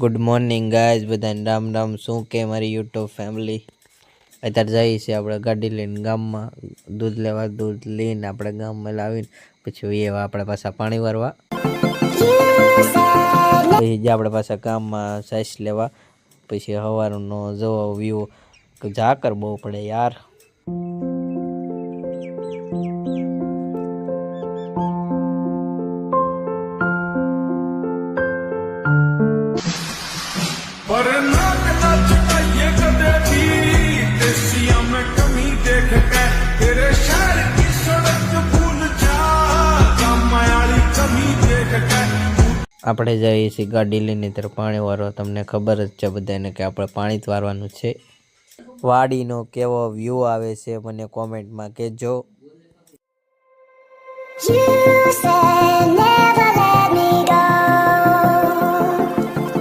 Good morning guys, બધાને રામ રામ। શું કે મારી યુટ્યુબ ફેમિલી, અત્યારે જઈએ છીએ આપણે ગાડી લઈને ગામમાં દૂધ લેવા। દૂધ લઈને આપણે ગામમાં લાવીને પછી એવા આપણે પાછા પાણી વારવા, પછી જે આપણે પાછા ગામમાં સાઈસ લેવા। પછી સવારનો જોવો વ્યૂ, ઝાકર બહુ પડે યાર। આપણે જઈએ છીએ ગાડી લઈને ત્યારે પાણી વારવા। તમને ખબર જ છે બધાને કે આપણે પાણી જ વારવાનું છે। વાડીનો કેવો વ્યૂ આવે છે મને કોમેન્ટમાં કહેજો।